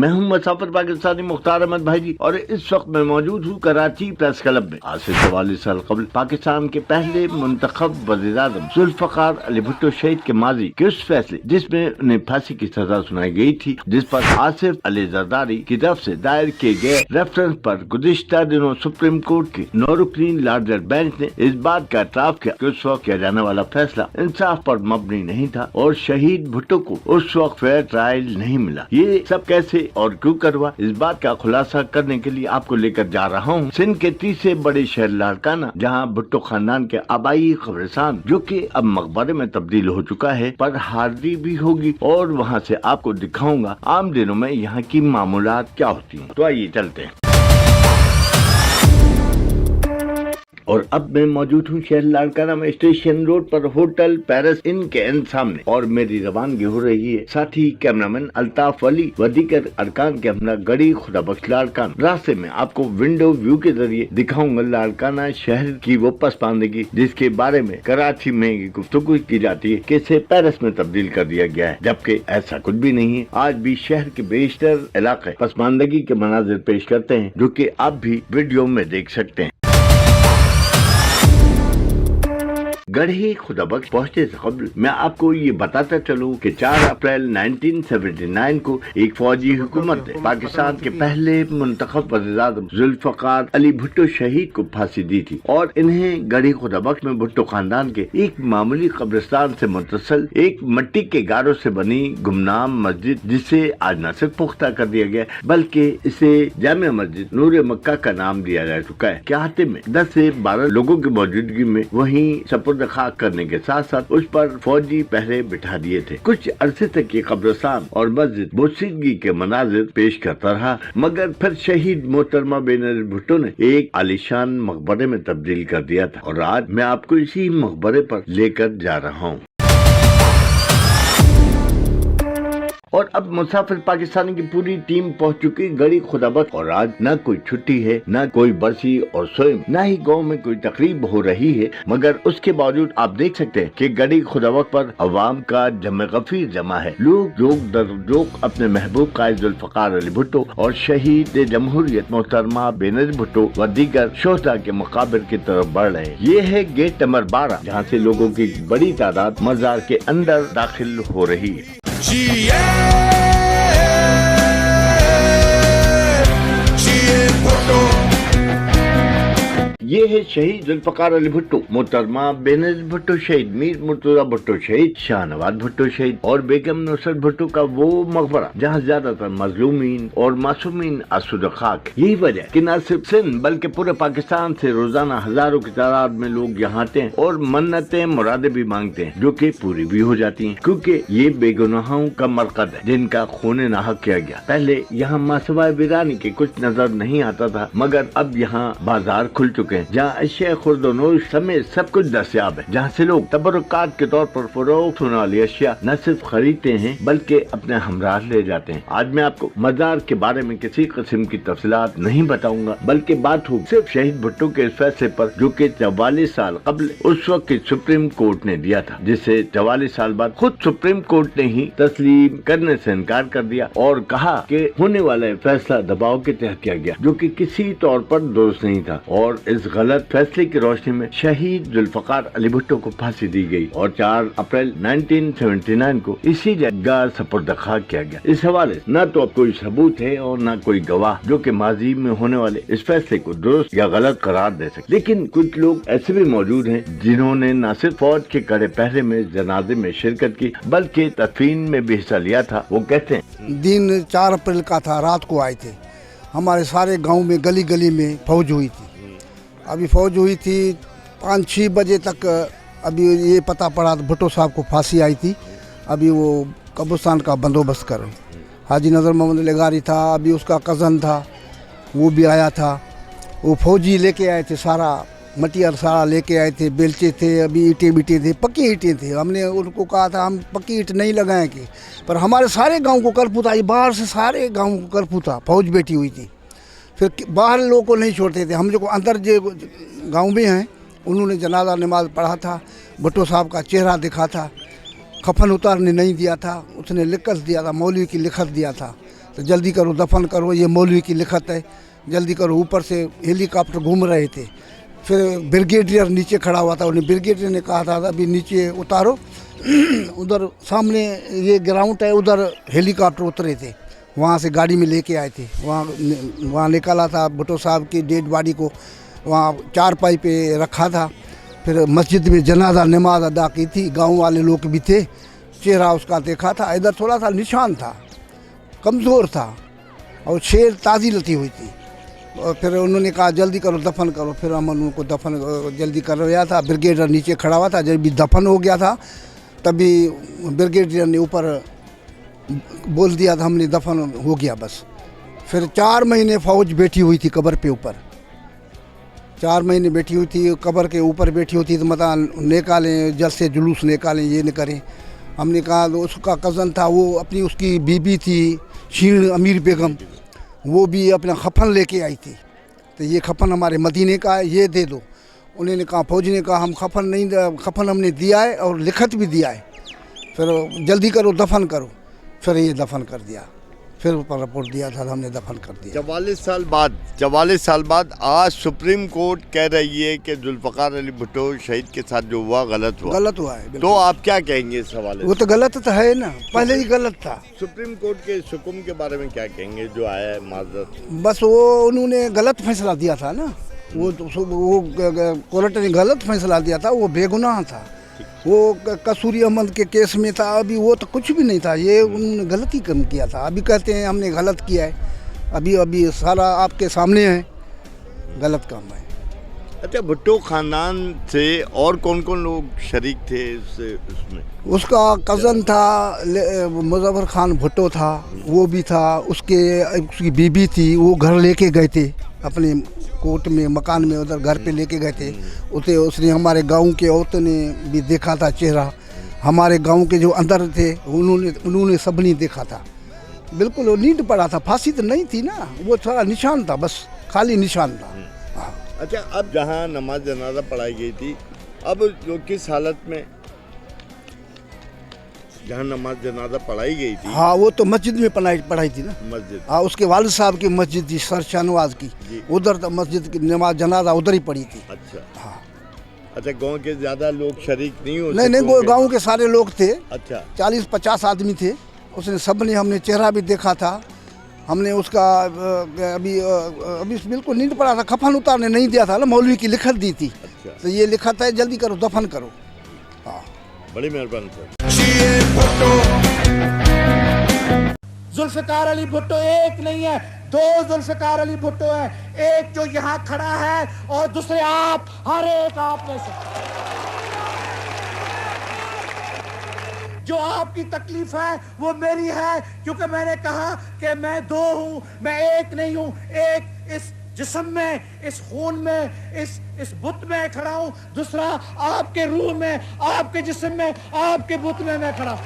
मैं हूं मुसाफिर पाकिस्तानी मुख्तार अहमद भाई जी, और इस वक्त मैं मौजूद हूं कराची प्रेस क्लब में। आज से 44 साल कबल पाकिस्तान के पहले मुंतखब वज़ीर-ए-आज़म जुल्फ़िकार अली भुट्टो शहीद के माजी के उस फैसले जिसमें उन्हें फांसी की सजा सुनाई गई थी, जिस पर आसिफ अली जरदारी की तरफ से दायर किए गए रेफरेंस पर गुज़िश्ता दिनों सुप्रीम कोर्ट के 9 रुकनी लार्जर बेंच ने इस बात का एतराफ़ किया कि उस वक्त किया जाने वाला फैसला इंसाफ पर मबनी नहीं था और शहीद भुट्टो को उस वक्त फेयर ट्रायल नहीं मिला। ये सब कैसे और क्यों करवा, इस बात का खुलासा करने के लिए आपको लेकर जा रहा हूँ सिंध के तीसरे बड़े शहर लाड़काना, जहाँ भुट्टो खानदान के आबाई कब्रिस्तान, जो कि अब मकबरे में तब्दील हो चुका है, पर हाजिरी भी होगी और वहाँ से आपको दिखाऊंगा आम दिनों में यहाँ की मामूलात क्या होती हैं। तो आइए चलते हैं। और अब मैं मौजूद हूँ शहर लाड़काना में स्टेशन रोड पर होटल पेरिस इन के सामने, और मेरी रवानगी हो रही है साथ ही कैमरामैन अल्ताफ अली व दीगर अरकान के हमरा गड़ी खुदाबख्श लाड़काना। रास्ते में आपको विंडो व्यू के जरिए दिखाऊंगा लाड़काना शहर की वो पसमानदगी जिसके बारे में कराची में गुफ्तगू की जाती है कि इसे पेरिस में तब्दील कर दिया गया है, जबकि ऐसा कुछ भी नहीं है। आज भी शहर के बेशतर इलाके पसमानदगी के मनाजिर पेश करते हैं, जो कि आप भी वीडियो में देख सकते हैं। गढ़ी खुदाबख्श पहुंचने से कबल मैं आपको ये बताता चलूं कि 4 अप्रैल 1979 को एक फौजी हुकूमत ने पाकिस्तान के पहले मुंतखब वज़ीर-ए-आज़म जुल्फ़िकार अली भुट्टो शहीद को फांसी दी थी, और इन्हें गढ़ी खुदाबख्श में भुट्टो खानदान के एक मामूली कब्रिस्तान से मुतसिल एक मिट्टी के गारों से बनी गुमनाम मस्जिद, जिसे आज न सिर्फ पुख्ता कर दिया गया बल्कि इसे जामिया मस्जिद नूर मक्का का नाम दिया जा चुका है। क्याते में 10 से 12 लोगों की मौजूदगी में वहीं सपुर्द खाक करने के साथ साथ उस पर फौजी पहरे बिठा दिए थे। कुछ अरसे तक ये कब्रिस्तान और मस्जिद बोसीदगी के मनाजिर पेश करता रहा, मगर फिर शहीद मोहतरमा बेनज़ीर भुट्टो ने एक आलीशान मकबरे में तब्दील कर दिया था, और आज मैं आपको इसी मकबरे पर लेकर जा रहा हूँ। और अब मुसाफिर पाकिस्तानी की पूरी टीम पहुंच चुकी गढ़ी खुदाबख्श, और आज न कोई छुट्टी है, न कोई बरसी और सोइम, न ही गांव में कोई तकरीब हो रही है, मगर उसके बावजूद आप देख सकते हैं कि गढ़ी खुदाबख्श पर अवाम का जमे गफीर जमा है। लोग जोक दर जोक अपने महबूब कायद जुल्फ़िकार अली भुट्टो और शहीद जमहूरियत मोहतरमा बेनज़ीर भुट्टो व दीगर शोहदा के मकाबिर की तरफ बढ़ रहे हैं। ये है गेट नंबर 12, जहाँ से लोगों की बड़ी तादाद मजार के अंदर दाखिल हो रही है। ये है शहीद जुल्फ़िकार अली भुट्टो, मोहतरमा बेनज़ीर भुट्टो शहीद, मीर मुर्तज़ा भुट्टो शहीद, शाहनवाज भुट्टो शहीद और बेगम नुसरत भुट्टो का वो मकबरा जहाँ ज्यादातर मजलूमीन और मासूमीन आसूदा खाक। यही वजह कि न सिर्फ सिंध बल्कि पूरे पाकिस्तान से रोजाना हजारों की तादाद में लोग यहाँ आते हैं और मन्नतें मुरादें भी मांगते हैं, जो कि पूरी भी हो जाती हैं, क्योंकि ये बेगुनाहों का मरकज है जिनका खून नाहक किया गया। पहले यहाँ मासवाए वीरानी के कुछ नजर नहीं आता था, मगर अब यहाँ बाजार खुल चुके हैं जहाँ अशिया खुर्दनोश समेत सब कुछ दस्याब है, जहाँ से लोग तबरुकात के तौर पर फरोख्त होने वाली अशिया न सिर्फ खरीदते हैं बल्कि अपने हमरा ले जाते हैं। आज मैं आपको मजार के बारे में किसी किस्म की तफसीलात नहीं बताऊंगा, बल्कि बात हो सिर्फ शहीद भुट्टो के इस फैसले पर, जो कि 44 साल कबल उस वक्त की सुप्रीम कोर्ट ने दिया था, जिसे 44 साल बाद खुद सुप्रीम कोर्ट ने ही तस्लीम करने से इनकार कर दिया और कहा कि होने वाला फैसला दबाव के तहत किया गया, जो कि किसी तौर पर दुरुस्त नहीं था, और इस गलत फैसले की रोशनी में शहीद जुल्फ़िकार अली भुट्टो को फांसी दी गई और 4 अप्रैल 1979 को इसी जगह सपुर्द खाक किया गया। इस हवाले न तो अब कोई सबूत है और न कोई गवाह जो कि माजी में होने वाले इस फैसले को दुरुस्त या गलत करार दे सके। लेकिन कुछ लोग ऐसे भी मौजूद हैं जिन्होंने न सिर्फ फौज के कड़े पहरे में जनाजे में शिरकत की बल्कि तदफीन में भी हिस्सा लिया था। वो कहते हैं दिन 4 अप्रैल का था, रात को आए थे, हमारे सारे गाँव में गली गली में फौज हुई थी। अभी फौज हुई थी 5-6 बजे तक, अभी ये पता पड़ा भुट्टो साहब को फांसी आई थी। अभी वो कब्रिस्तान का बंदोबस्त कर रहे, हाजी नज़र मोहम्मद लेगारी था, अभी उसका कज़न था वो भी आया था, वो फौजी लेके आए थे, सारा मटीरियल सारा लेके आए थे, बेलचे थे, अभी ईंटें बीटे थे, पक्की ईंटें थे। हमने उनको कहा था हम पक्की ईंट नहीं लगाएंगे, पर हमारे सारे गाँव को कर्फ्यू था, बाहर से सारे गाँव को कर्फ्यू था, फौज बैठी हुई थी। फिर बाहर लोगों को नहीं छोड़ते थे, हम जो अंदर जो गांव में हैं उन्होंने जनाजा नमाज पढ़ा था, भुट्टो साहब का चेहरा दिखा था, कफन उतारने नहीं दिया था, उसने लिखत दिया था, मौलवी की लिखत दिया था, तो जल्दी करो दफन करो, ये मौलवी की लिखत है, जल्दी करो। ऊपर से हेलीकॉप्टर घूम रहे थे, फिर ब्रिगेडियर नीचे खड़ा हुआ था, उन्हें ब्रिगेडियर ने कहा था अभी नीचे उतारो। उधर सामने ये ग्राउंड है, उधर हेलीकॉप्टर उतरे थे, वहाँ से गाड़ी में लेके आए थे, वहाँ निकाला था भुट्टो साहब की डेड बॉडी को, वहाँ चारपाई पे रखा था। फिर मस्जिद में जनाजा नमाज अदा की थी, गांव वाले लोग भी थे, चेहरा उसका देखा था, इधर थोड़ा सा निशान था, कमज़ोर था और शेर ताज़ी लती हुई थी। और फिर उन्होंने कहा जल्दी करो दफन करो, फिर हम उनको दफन जल्दी कर रहा था। ब्रिगेडियर नीचे खड़ा हुआ था, जब भी दफन हो गया था तभी ब्रिगेडियर ने ऊपर बोल दिया था हमने दफन हो गया बस। फिर 4 महीने फौज बैठी हुई थी कब्र पे ऊपर, 4 महीने बैठी हुई थी कब्र के ऊपर बैठी हुई थी, तो मतलब निकालें जल से जुलूस निकालें, ये न करें। हमने कहा तो उसका कज़न था, वो अपनी उसकी बीबी थी शीन अमीर बेगम, वो भी अपना खफन लेके आई थी, तो ये खफन हमारे मदीने का है, ये दे दो। उन्होंने कहा, फौजी ने कहा हम खफन नहीं, खफन हमने दिया है और लिखत भी दिया है, फिर जल्दी करो दफन करो। फिर ये दफन कर दिया, फिर ऊपर रिपोर्ट दिया था, हमने दफन कर दिया। 44 साल बाद आज सुप्रीम कोर्ट कह रही है कि जुल्फ़िकार अली भुट्टो शहीद के साथ जो हुआ गलत हुआ है। तो आप क्या कहेंगे इस हवाले से? वो तो गलत तो है ना, पहले ही गलत था। सुप्रीम कोर्ट के हुक्म के बारे में क्या कहेंगे जो आया है माजरत? बस वो उन्होंने गलत फैसला दिया था ना, वो कोर्ट ने गलत फैसला दिया था, वो बेगुनाह था, वो कसूरी अहमद के केस में था, अभी वो तो कुछ भी नहीं था, ये उन्होंने गलती कम किया था। अभी कहते हैं हमने गलत किया है, अभी सारा आपके सामने है, गलत काम है। अच्छा, भुट्टो खानदान से और कौन कौन लोग शरीक थे उसमें? उसका कज़न था मुज़फ़्फ़र खान भुट्टो था, वो भी था, उसकी बीबी थी, वो घर लेके गए थे अपने कोर्ट में, मकान में, उधर घर पे लेके गए थे। उसने हमारे गांव के औरतों ने भी देखा था चेहरा, हमारे गांव के जो अंदर थे उन्होंने सब नहीं देखा था, बिल्कुल वो नींद पड़ा था, फांसी तो नहीं थी ना, वो थोड़ा निशान था, बस खाली निशान था। हाँ। अच्छा, अब जहाँ नमाज जनाजा पढ़ाई गई थी, अब लोग किस हालत में, जहाँ नमाज जनाजा पढ़ाई गई थी? हाँ, वो तो मस्जिद में पढ़ाई थी ना, मस्जिद। हाँ, उसके वालिद साहब की मस्जिद थी सर शाहनवाज की, उधर तो मस्जिद की नमाज जनाजा उधर ही पढ़ी थी। अच्छा। हाँ। अच्छा, गांव के ज्यादा लोग शरीक नहीं हो? नहीं, गांव के सारे लोग थे। अच्छा। 40-50 आदमी थे, उसने सब ने, हमने चेहरा भी देखा था, हमने उसका अभी बिल्कुल नींद पड़ा था, खफन उतारने नहीं दिया था ना, मौलवी की लिखत दी थी। अच्छा। तो ये लिखत है जल्दी करो दफन करो। हाँ, बड़ी मेहरबानी सर। जुल्फ़िकार अली भुट्टो एक नहीं है, 2 जुल्फ़िकार अली भुट्टो है, एक जो यहाँ खड़ा है और दूसरे आप, हर एक आप में से। जो आपकी तकलीफ है वो मेरी है, क्योंकि मैंने कहा कि मैं 2 हूं, मैं एक नहीं हूं। एक इस जिस्म में, इस खून में, इस बुत में खड़ा हूं, दूसरा आपके रूह में, आपके जिस्म में, आपके बुत में मैं खड़ा हूं।